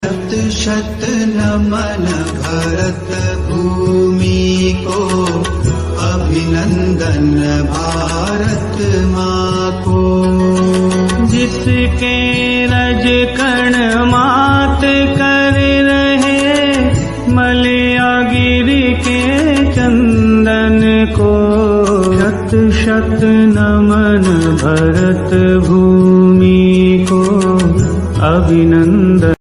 शत शत नमन भरत भूमि को, अभिनंदन भारत माँ को। जिसके रज कण मात कर रहे, मलया गिर के चंदन को। शत शत नमन भरत भूमि को, अभिनंदन